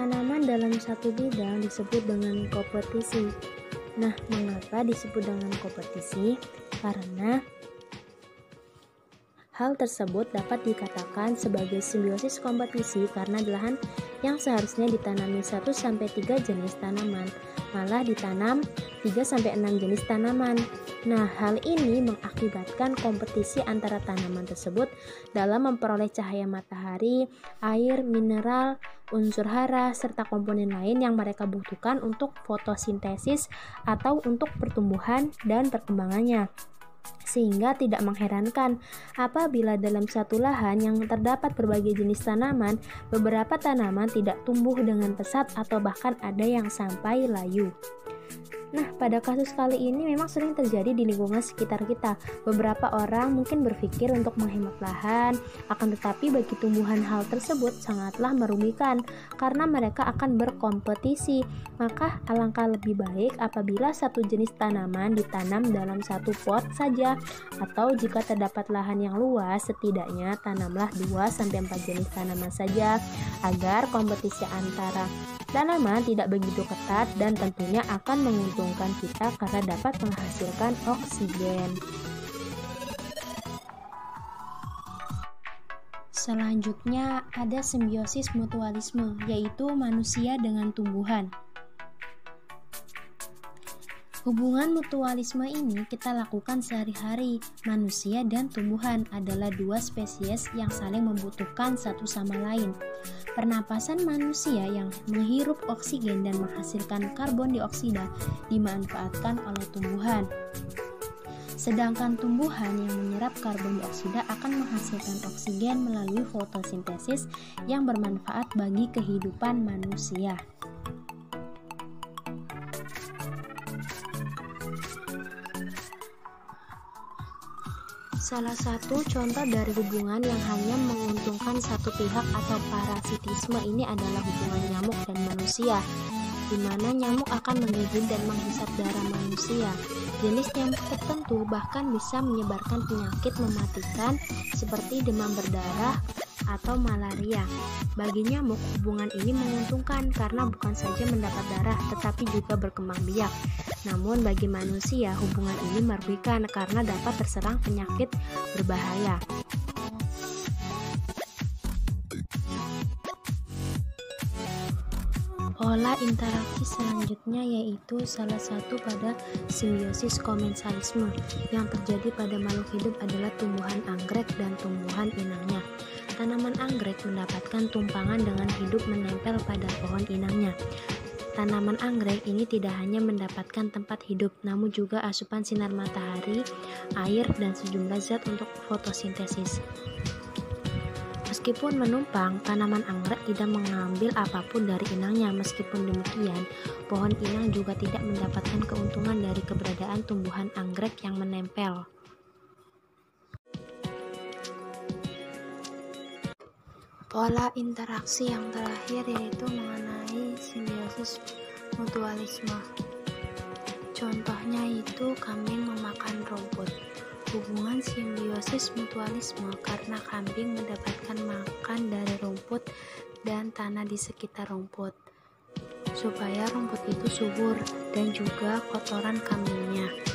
Tanaman dalam satu bidang disebut dengan kompetisi. Nah, mengapa disebut dengan kompetisi? Karena hal tersebut dapat dikatakan sebagai simbiosis kompetisi karena lahan yang seharusnya ditanami 1-3 jenis tanaman, malah ditanam 3-6 jenis tanaman. Nah, hal ini mengakibatkan kompetisi antara tanaman tersebut dalam memperoleh cahaya matahari, air, mineral, unsur hara, serta komponen lain yang mereka butuhkan untuk fotosintesis atau untuk pertumbuhan dan perkembangannya. Sehingga tidak mengherankan apabila dalam satu lahan yang terdapat berbagai jenis tanaman, beberapa tanaman tidak tumbuh dengan pesat atau bahkan ada yang sampai layu. Nah, pada kasus kali ini memang sering terjadi di lingkungan sekitar kita. Beberapa orang mungkin berpikir untuk menghemat lahan, akan tetapi bagi tumbuhan hal tersebut sangatlah merugikan karena mereka akan berkompetisi. Maka alangkah lebih baik apabila satu jenis tanaman ditanam dalam satu pot saja, atau jika terdapat lahan yang luas, setidaknya tanamlah 2-4 jenis tanaman saja agar kompetisi antara tanaman tidak begitu ketat dan tentunya akan menguntungkan kita karena dapat menghasilkan oksigen. Selanjutnya ada simbiosis mutualisme, yaitu manusia dengan tumbuhan. Hubungan mutualisme ini kita lakukan sehari-hari. Manusia dan tumbuhan adalah dua spesies yang saling membutuhkan satu sama lain. Pernapasan manusia yang menghirup oksigen dan menghasilkan karbon dioksida dimanfaatkan oleh tumbuhan. Sedangkan tumbuhan yang menyerap karbon dioksida akan menghasilkan oksigen melalui fotosintesis yang bermanfaat bagi kehidupan manusia. Salah satu contoh dari hubungan yang hanya menguntungkan satu pihak atau parasitisme ini adalah hubungan nyamuk dan manusia, di mana nyamuk akan menggigit dan menghisap darah manusia. Jenis nyamuk tertentu bahkan bisa menyebarkan penyakit mematikan seperti demam berdarah atau malaria. Bagi nyamuk, hubungan ini menguntungkan karena bukan saja mendapat darah tetapi juga berkembang biak. Namun bagi manusia, hubungan ini merugikan karena dapat terserang penyakit berbahaya. Pola interaksi selanjutnya yaitu salah satu pada simbiosis komensalisme yang terjadi pada makhluk hidup adalah tumbuhan anggrek dan tumbuhan inangnya. Tanaman anggrek mendapatkan tumpangan dengan hidup menempel pada pohon inangnya. Tanaman anggrek ini tidak hanya mendapatkan tempat hidup, namun juga asupan sinar matahari, air, dan sejumlah zat untuk fotosintesis. Meskipun menumpang, tanaman anggrek tidak mengambil apapun dari inangnya. Meskipun demikian, pohon inang juga tidak mendapatkan keuntungan dari keberadaan tumbuhan anggrek yang menempel. Pola interaksi yang terakhir yaitu mengenai simbiosis mutualisme. Contohnya itu kambing memakan rumput. Hubungan simbiosis mutualisme karena kambing mendapatkan makan dari rumput dan tanah di sekitar rumput supaya rumput itu subur dan juga kotoran kambingnya.